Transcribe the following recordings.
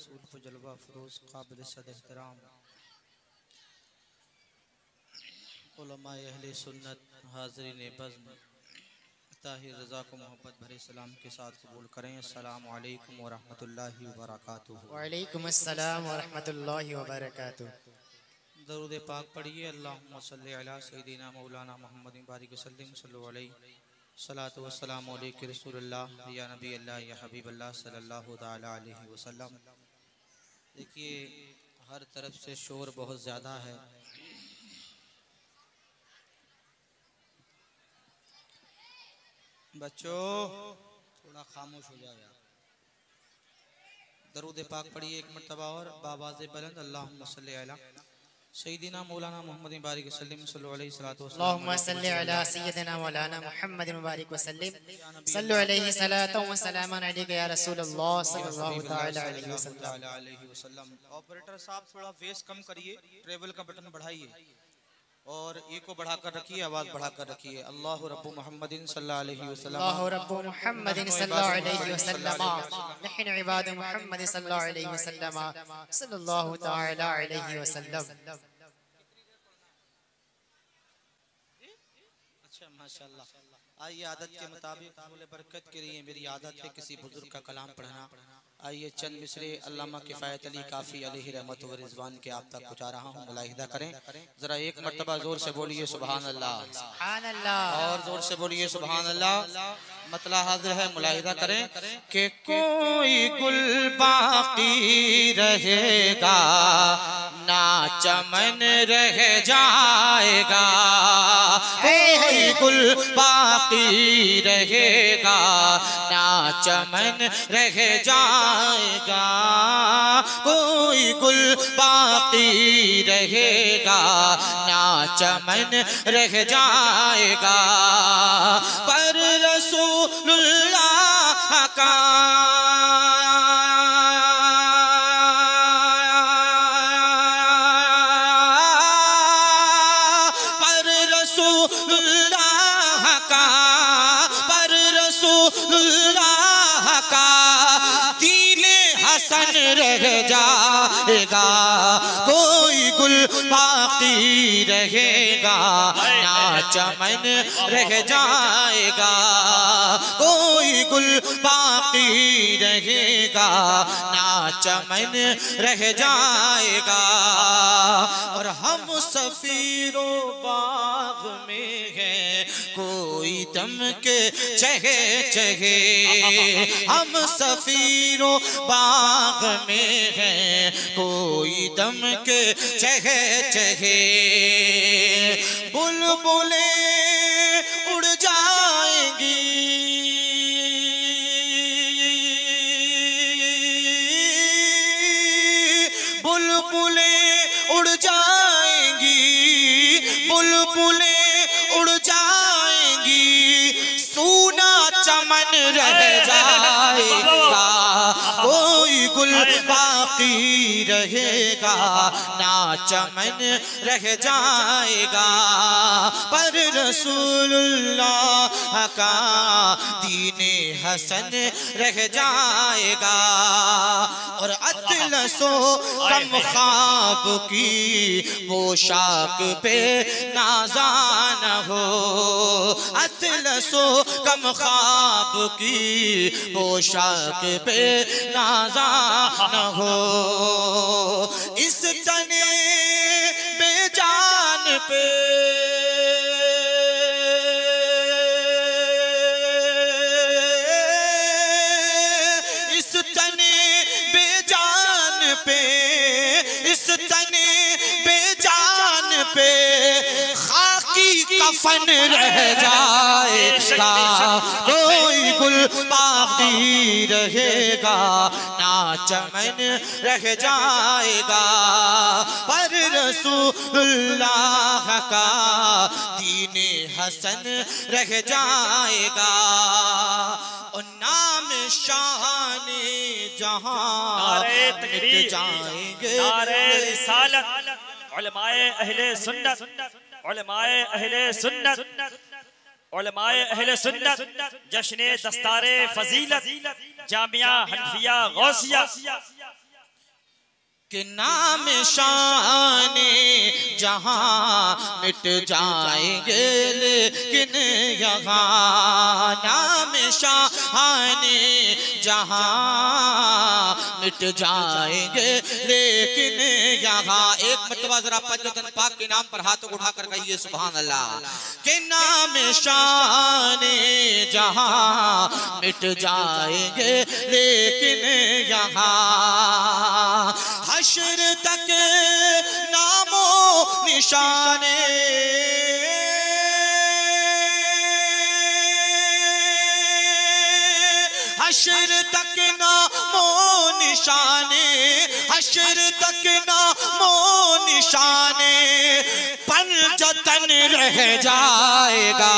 रसूल को जलवा फरोज काबिल सद एहतराम उलमा अहले सुन्नत हाज़रीन बज़्म ताहिर रज़ा को मोहब्बत भरे सलाम के साथ कबूल करें। अस्सलामु अलैकुम व रहमतुल्लाहि व बरकातुहू। वालेकुम अस्सलाम व रहमतुल्लाहि व बरकातुहू। दरूद पाक पढ़िए। अल्लाहुम्मा सल्लि अला सय्यिदिना मौलाना मुहम्मदिन बारिक वसल्लिम सल्लल्लाहु अलैहि सलातु व सलाम अलैका रसूलुल्लाह या नबी अल्लाह या हबीब अल्लाह सल्लल्लाहु तआला अलैहि वसल्लम। देखिए हर तरफ से शोर बहुत ज़्यादा है। बच्चों थोड़ा खामोश हो जाओ यार। दरूद पाक पढ़िए एक मरतबा और बावाज़े बुलंद। अल्लाहुम्मा सल्लि अला सय्यिदिना मौलाना मुहम्मद बारिक वसल्लम सल्लल्लाहु अलैहि सलातु वसलाम। अल्लाहुम्मा सल्लि अला सय्यिदिना मौलाना मुहम्मद बारिक वसल्लम सल्लल्लाहु अलैहि सलातु व सलामन अलैका या रसूलल्लाह सल्लल्लाहु तआला अलैहि वसल्लम। ऑपरेटर साहब थोड़ा फेस कम करिए, ट्रेवल का बटन बढ़ाइए और ए को बढ़ाकर रखिए, आवाज बढ़ाकर रखिए। अल्लाहु रब्बु मुहम्मदिन सल्लल्लाहु अलैहि वसल्लम। अल्लाहु रब्बु मुहम्मदिन सल्लल्लाहु अलैहि वसल्लम नहनु इबाद मुहम्मद सल्लल्लाहु अलैहि वसल्लम सल्लल्लाहु तआला अलैहि वसल्लम। अच्छा माशाअल्लाह। आइए आदत के मुताबिक बोले बरकत के लिए मेरी आदत है किसी बुजुर्ग का कलाम पढ़ना। आइए चंद मिसरे अल्लामा किफ़ायत अली काफ़ी अलैहि रहमत व रिज़वान के आप तक पहुँचा रहा हूँ, मुलाहिदा करें। जरा एक मरतबा जोर से बोलिए सुभान अल्लाह, सुभान अल्लाह, और जोर से बोलिए सुभान अल्लाह। मतला हाजिर है, मुलाहिदा करें कि कोई गुल बाकी रहेगा ना चमन रह जाएगा, कोई गुल बाकी रहेगा ना चमन रह जाएगा, कोई गुल बाकी रहेगा ना चमन रह जाएगा। पर रसूलुल्लाह का हसन रह जाएगा, कोई गुल बाकी रहेगा ना चमन रह जाएगा, कोई गुल बाकी रहेगा ना चमन रह जाएगा। और हम सफीरो बाग में हैं कोई दम के चहे चहे, हम सफीरो बाग में हैं कोई दम के चहे चहे, बुलबुलें उड़ जाएंगी बुलबुलें उड़ जाएंगी, बुलबुलें उड़ जाएंगी, सूना चमन रह जाएगा, कोई गुल बाकी रहेगा ना चमन रह जाएगा। पर रसूलुल्लाह का दीने हसन रह जाएगा। और अतलसो कम ख्वाब की पोशाक पे नाज़ान हो, अतलसो कम ख्वाब की पोशाक पे नाज़ान हो, इस तने बेजान पे इस तने बेजान पे इस तने बेजान पे खाकी कफन रह जाएगा, कोई गुल बाकी रहेगा ना चमन रह जाएगा। पर रसूलुल्लाह का दीने हसन रह जाएगा। और नाम शाने जहां मिट जाएंगे, नारे रिसालत उलमाए अहले सुन्नत, उलमाए अहले सुन्नत, उलमाए अहले सुन्नत जश्ने दस्तारे फजीलत जामिया हनफिया गौसिया कि नाम शाने जहां मिट जाएंगे लेकिन यहाँ नाम शाने जहां मिट जाएंगे लेकिन यहाँ। एक मरतबा जरा पंजतन पाक के नाम पर हाथ उठाकर कहिए सुभान अल्लाह। के नाम शाने जहां मिट जाएंगे लेकिन यहाँ हश्र तक नामो निशाने हश्र तक नामो निशाने हश्र तक नामो निशाने पंजतन रह जाएगा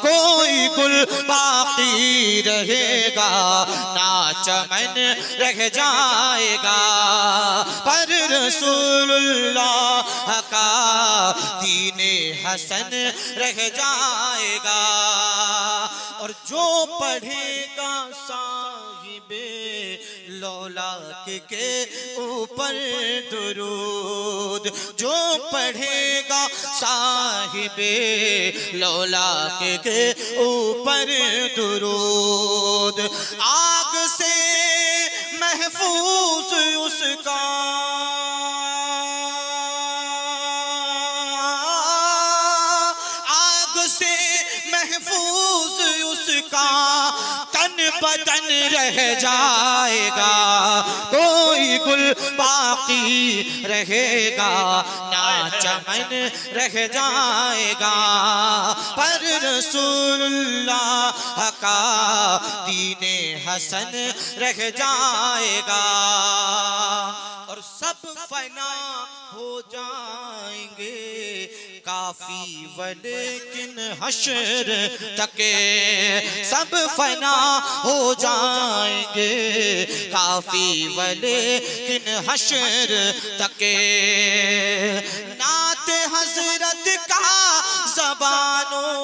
कोई गुल बाकी रहेगा ना चमन रह जाएगा पर रसूलुल्लाह का दीने हसन रह जाएगा। और जो पढ़ेगा साहिबे लौलाक के ऊपर दुरूद जो पढ़ेगा साहिबे लौलाक के ऊपर दुरूद आग से महफूज उसका आग से महफूज उसका तन बदन रह जाएगा कोई गुल बाकी रहेगा ना चमन रह जाएगा पर रसूलुल्लाह का दीने हसन रह जाएगा। और सब फना हो जाएंगे काफी वलेकिन हश्र तके सब फना हो जाएंगे काफी वलेकिन हश्र तके नाते हजरत का ज़बानों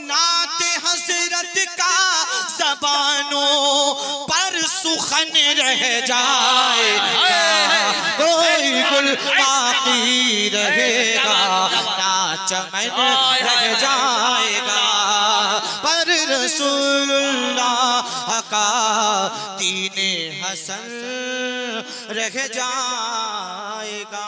नाते हजरत का ज़बानों पर सुखन रह जाएगा कोई गुल बाकी रहेगा ना चमन रह जाएगा पर रसूलुल्लाह का दीने हसन रह जाएगा।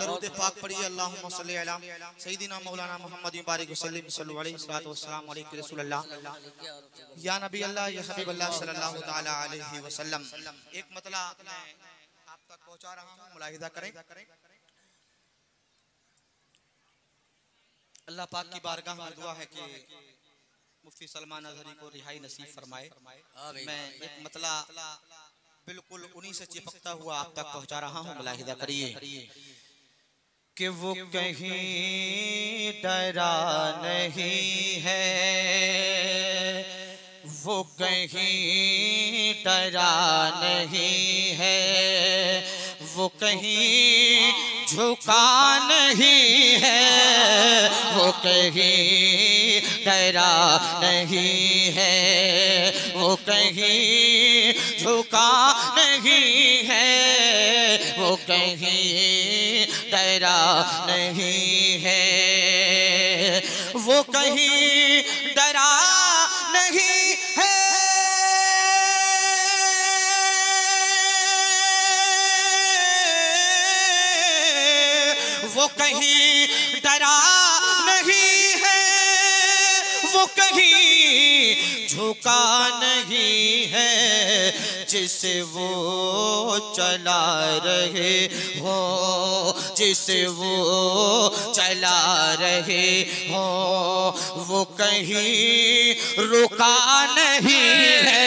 दरूद पाक पढ़िए अल्लाहुम्मा सल्ली अला सय्यिदिना मौलाना मुहम्मद बारिक वसल्लम सल्लल्लाहु अलैहि वसल्लम अलैहि रसूलुल्लाह या नबी अल्लाह या हबीब अल्लाह सल्लल्लाहु तआला अलैहि वसल्लम। एक मतला मैं आप तक पहुंचा रहा हूं मुलाहिजा करें। अल्लाह पाक की बारगाह में दुआ है कि मुफ्ती सलमान अज़हरी को रिहाई नसीब फरमाए। मैं एक मतला बिल्कुल उन्हीं से चिपकता हुआ आप तक पहुंचा रहा हूं मुलाहिजा करिए कि वो कहीं डरा नहीं है वो कहीं डरा नहीं है वो कहीं झुका नहीं है वो कहीं डरा नहीं है वो कहीं झुका नहीं है वो कहीं डरा नहीं है वो कहीं डरा नहीं है वो कहीं डरा नहीं है वो कहीं झुका नहीं है जिसे वो चला रहे हो जिसे वो चला रहे हो वो कहीं रुका नहीं है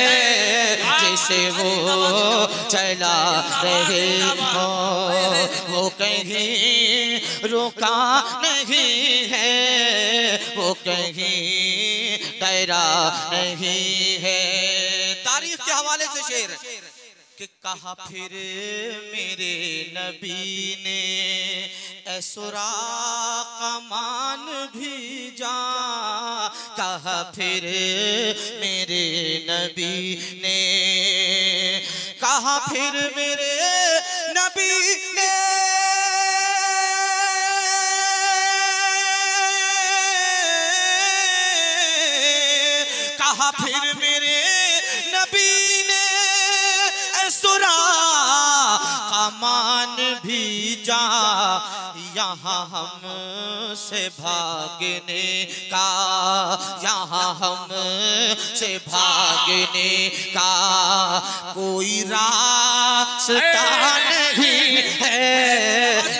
जिसे वो चला रहे हो वो कहीं रुका नहीं है वो कहीं डरा नहीं है। तारीख के हवाले से शेर कि कहा फिर मेरे नबी ने ऐ सुराक़ मान भी जा कहा फिर मेरे नबी ने, कहा फिर मेरे नबी ने, कहा फिर मेरे नबी ने, सुरा कमान भी जा यहाँ हमसे भागने का, यहाँ हमसे भागने का कोई रास्ता नहीं है,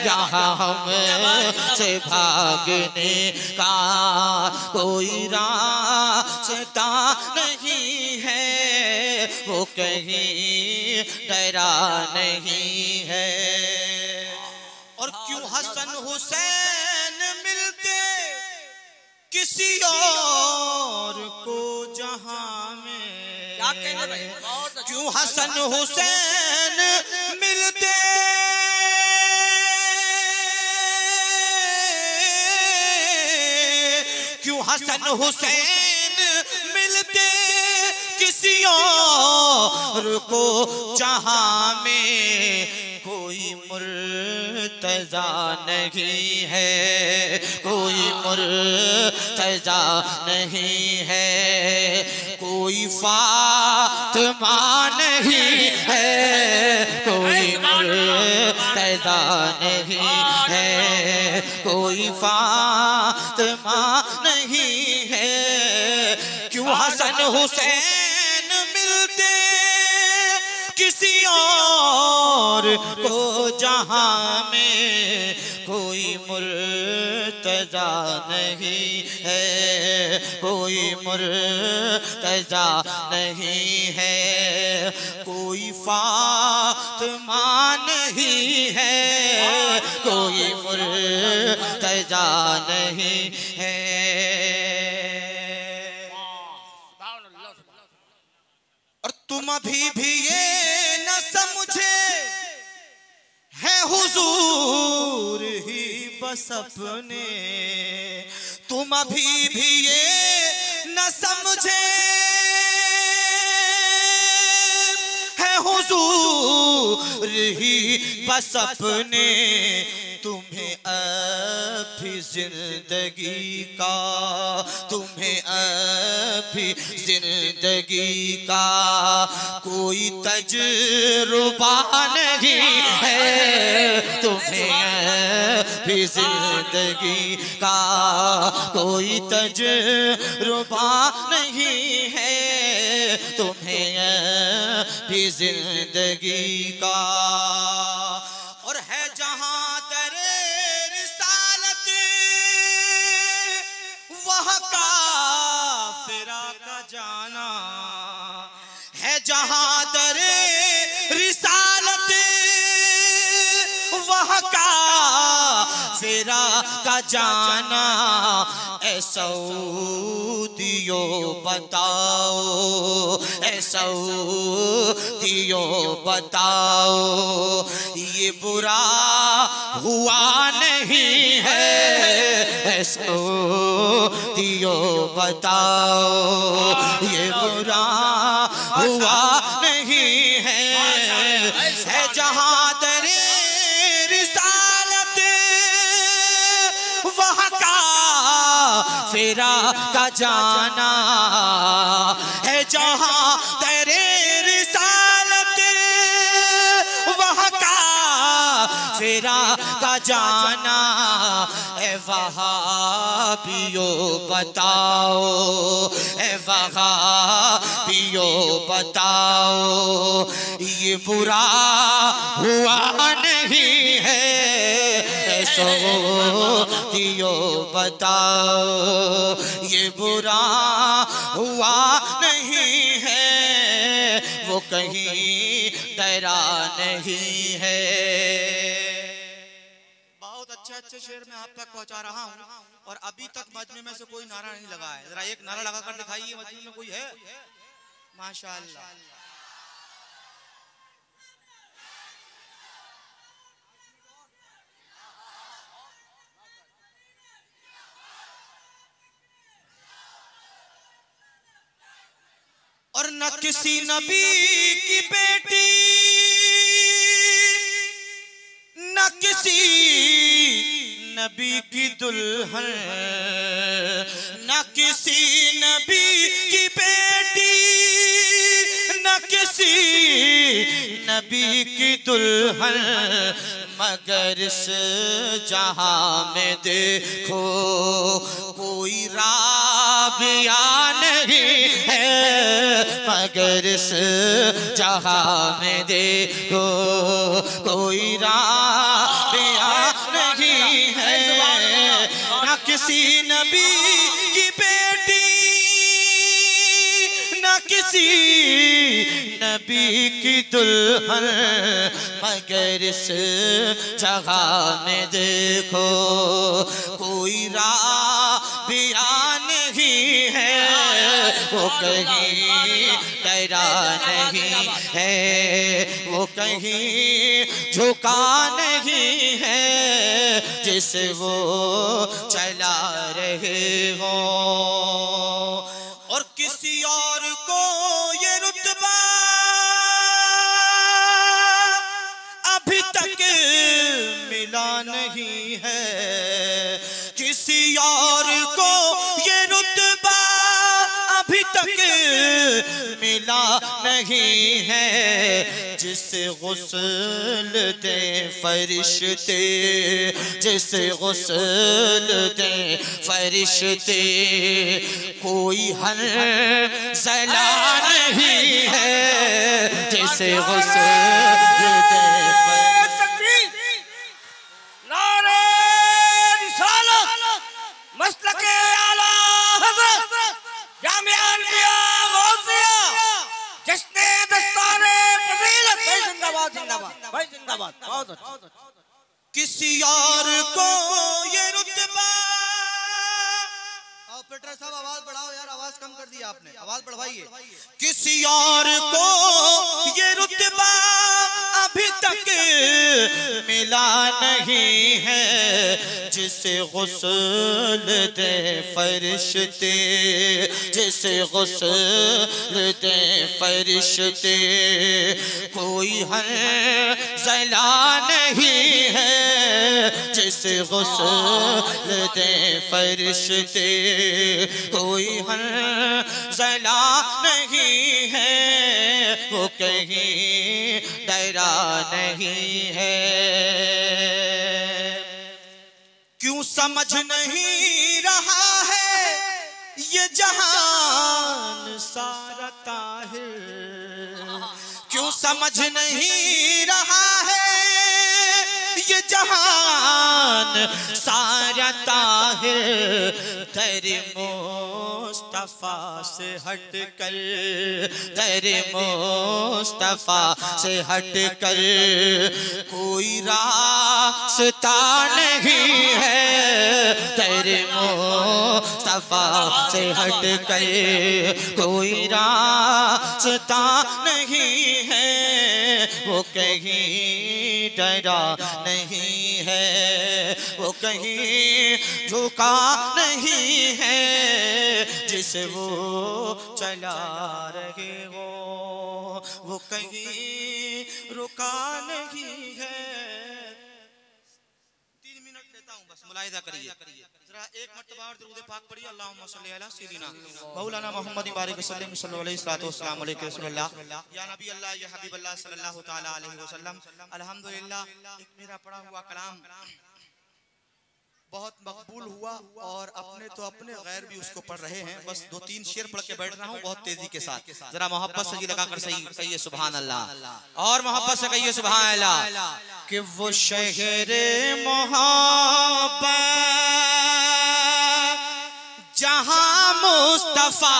यहाँ हमसे भागने का कोई रास्ता नहीं है, वो कहीं डरा नहीं है। और क्यों हसन हुसैन मिलते किसी और को जहां में, क्या कहना भाई, क्यों हसन हुसैन मिलते क्यों हसन हुसैन मिलते किसी और को जहां में, कोई मुर्तजा नहीं है, कोई मुर्तजा नहीं है, कोई फातिमा नहीं है, कोई मुर्तजा नहीं है, कोई फातिमा नहीं है। क्यों हसन हुसैन मिलते किसी और को जहां में, कोई मुर्तजा नहीं है, कोई मुर्तजा नहीं है, कोई फातिमा नहीं है, कोई मुर्तजा नहीं है। और तुम अभी भी ये न समझे है हुजूर ही बस अपने, तुम अभी भी ये न समझे है हुजूर ही बस अपने, तुम्हें अभी जिंदगी का, तुम्हें अभी जिंदगी का कोई तजुर्बा नहीं है, तुम्हें अभी जिंदगी का कोई तजुर्बा नहीं है, तुम्हें अभी जिंदगी का। और है जहां वह काफिरा का जाना, है जहां दरे रिसालत वह काफिरा का जाना। ऐ सऊदियो बताओ, ऐ सऊदियो बताओ, ये बुरा हुआ नहीं है, ऐ सऊदियो बताओ, ये बुरा हुआ नहीं है, जहां दरे रिसालत वह काफिरा का जाना, है जहां दरे रिसालत वह काफिरा का जाना। ए वहाबियो बताओ, ए वहाबियो बताओ, ये बुरा हुआ नहीं है, सऊदियो बताओ, ये बुरा हुआ नहीं है, वो कहीं डरा नहीं है। बहुत अच्छे शेर में आप तक पहुंचा रहा हूं और अभी तक मजमे में से कोई नारा नहीं लगा है। जरा एक नारा लगा कर दिखाइए, मजमे में कोई है? माशाअल्लाह। और न किसी नबी की बेटी, न किसी नबी की दुल्हन, न किसी नबी की बेटी, न किसी नबी की दुल्हन, मगर इस जहां में देखो कोई राबिया नहीं है, मगर इस जहां में देखो कोई राबिया नहीं है। न किसी नबी की बेटी, न किसी नबी की दुल्हन, मगर इस जगह में देखो कोई राबिया नहीं है, वो कहीं डरा नहीं है, वो कहीं झुका नहीं है, जिसे वो चला रहे हो। और किसी और को ये रुतबा अभी तक मिला नहीं है, किसी और को ये रुतबा अभी तक मिला नहीं है, जिसे गुस्ल दे फरिश्ते, जिसे गुस्ल दे फरिश्ते, कोई हंज़ला नहीं है, जिसे गुस्ल दे किसी और को ये रुतबा। ऑपरेटर साहब आवाज बढ़ाओ यार, आवाज कम कर दी आपने, आवाज बढ़वाइए। किसी और को ये रुतबा अभी तक मिला नहीं है, जिसे गुस्ल दे फरिश्ते, जिसे गुस्ल दे फरिश्ते, कोई हंज़ला नहीं है, जिसे गुस्ल दे फरिश्ते, कोई हंज़ला नहीं है, वो कहीं डरा नहीं है। क्यों समझ नहीं रहा है ये जहान सारा ताहिर, क्यों समझ नहीं रहा है ये जहान सारा ताहिर, दर मुस्तफा से हट कर, दर मुस्तफा से हट कर कोई रास्ता नहीं है, दर मुस्तफा से हट कर कोई रास्ता नहीं है, वो कहीं डरा नहीं है, वो कहीं झुका नहीं है, जिसे वो चला रहे हो, वो कहीं रुका नहीं है। 3 मिनट लेता हूँ बस, मुलाहिजा करिए जरा, एक मर्तबा और दुरूद पाक पढ़िए। अल्लाहुम्मा सल्ली अला सय्यिदिना मौलाना मोहम्मद बारिक वसल्लम सल्लल्लाहु अलैहि वसल्लम या नबी अल्लाह या हबीब अल्लाह सल्लल्लाहु तआला अलैहि वसल्लम। अल्हम्दुलिल्लाह, एक मेरा पढ़ा हुआ कलाम बहुत मकबूल हुआ और अपने तो अपने गैर भी उसको पढ़ रहे हैं। बस 2-3 शेर पढ़ के बैठ रहा हूँ बहुत तेजी के साथ। जरा मोहब्बत से जी लगाकर सही कहिए सुभान अल्लाह, और मोहब्बत से कहिए सुभान अल्लाह। कि वो शहरे मोहब्बत जहाँ मुस्तफा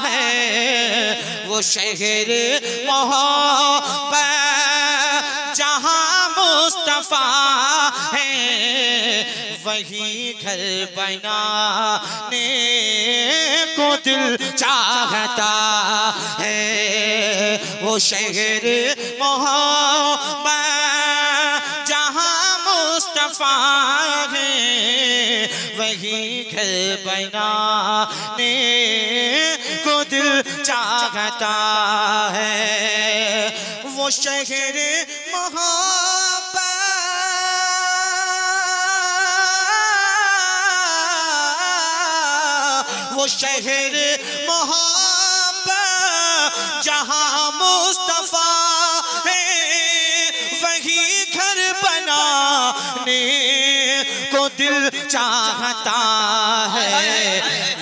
है, वो शहरे मोहब्बत जहाँ मुस्तफा है, वही घर बनाने को दिल चाहता है। वो शहर मोहब्बत जहाँ मुस्तफा है, वही घर बनाने को दिल चाहता है, वो शहर मोहब्बत, वो शहर मोहब्बत जहाँ मुस्तफा है, वही घर बनाने को दिल चाहता है।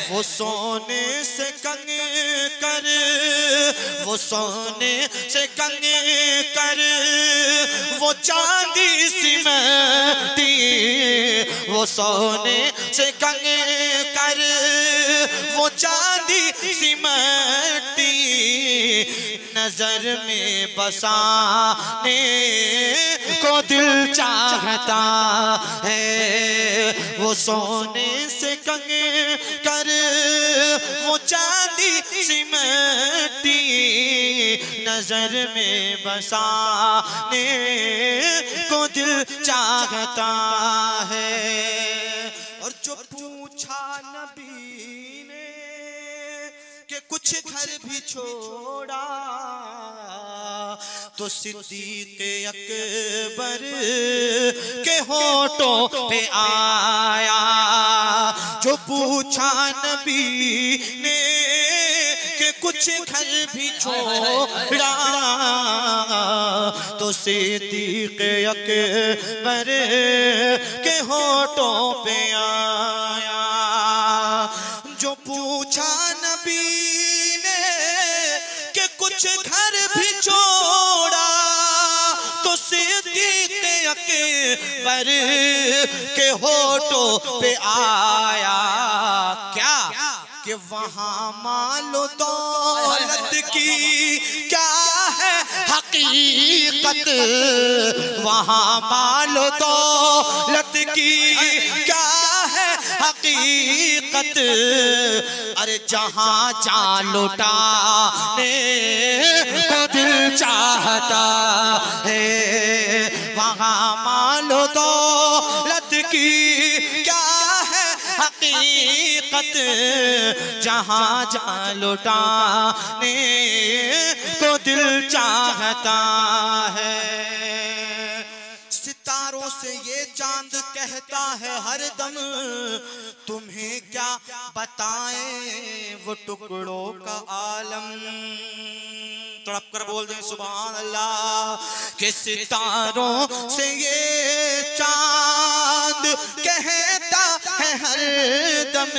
वो सोने से कंकर, वो सोने से कंकर, वो चांदी सिमटी, वो सोने से कंकर, वो चांदी सिमटी, नजर में बसाने को दिल चाहता है। वो सोने से कंकर, वो चांदी सिमटी, नजर में बसाने को दिल चाहता है। और जो पूछा नबी ने कि कुछ घर भी छोड़ा, तो सिद्दीक़ अकबर के होठों पे आया। जो पूछा नबी ने कि कुछ घर भी छोड़ा, तो सिद्दीक़ अकबर के होठों पे आया। जो पूछा नबी ने कि कुछ घर भी छोड़ा, तो सिद्दीक़ अकबर के होठों पे आया। क्या कि वहाँ मालो दौलत की क्या है हकीकत, वहाँ मालो दौलत की क्या है हकीकत। अरे जहाँ चाल लुटाने को दिल चाहता है, वहाँ मालो दौलत की क्या है हकीकत, जहाँ चाल लुटाने को दिल चाहता है। सितारों से ये चांद कहता है हरदम, तुम्हें क्या बताएं वो टुकड़ों का आलम। तड़प कर बोल दें सुभान अल्लाह। कि सितारों से ये चांद कहता है हरदम,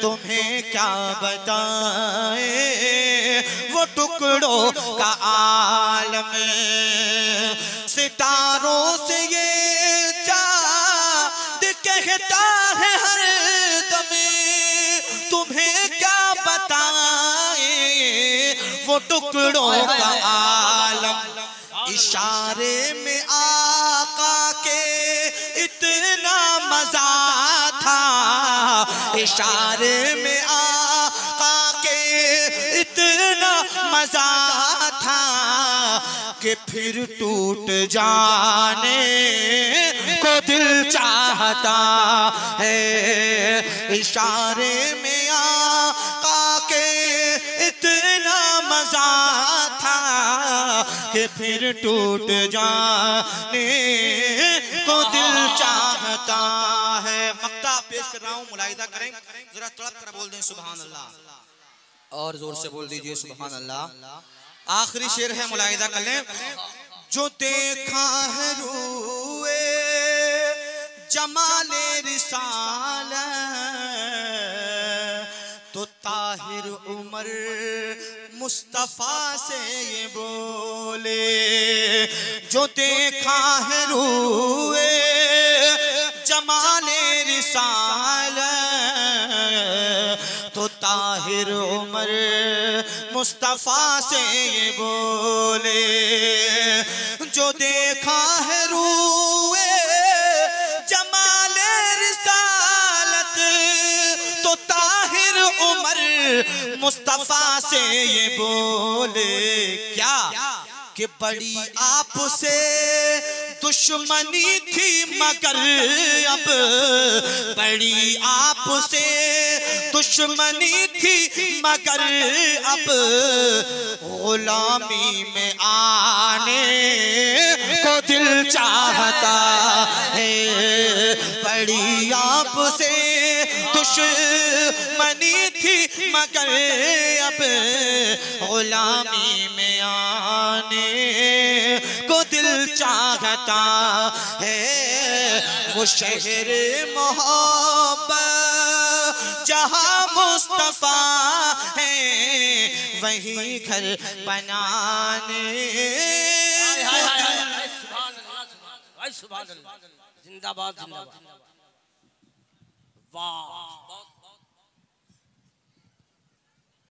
तुम्हें क्या बताएं वो टुकड़ों का आलम। सितारों से ये चाँद कहता है हरदम, तुम्हें क्या बताएं वो टुकड़ों का आलम। इशारे में आका के इतना मजा था, इशारे में आका के इतना मजा था कि फिर टूट जाने को दिल चाहता है। इशारे में आका के इतना मजा था कि फिर टूट जाने को दिल चाहता है। मक्ता पेश कर रहा हूँ, मुलाहिदा करें जरा, तड़प कर बोल दें सुभान अल्लाह, और जोर से बोल दीजिए सुभान अल्लाह। आखिरी शेर है, मुलाहिदा कर लें। जो देखा है रूए जमाले रिसालत, तो ताहिर उमर मुस्तफा से ये बोले। जो देखा है रूए जमाले रिसालत, तो ताहिर उमर मुस्तफा से ये बोले। जो देखा है रूए जमाले रिसालत, तो ताहिर उमर मुस्तफा से ये बोले। क्या कि बड़ी आपसे दुश्मनी थी मगर अब बड़ी आपसे दुश्मनी थी मगर अब गुलामी में आने को दिल चाहता है। बड़ी आपसे दुश्मनी थी मगर अब गुलामी में आने को दिल चाहता है। वो शहर मोहब्बत जहाँ मुस्तफा है वही घर बनाने जिंदाबाद जिंदाबाद। वाह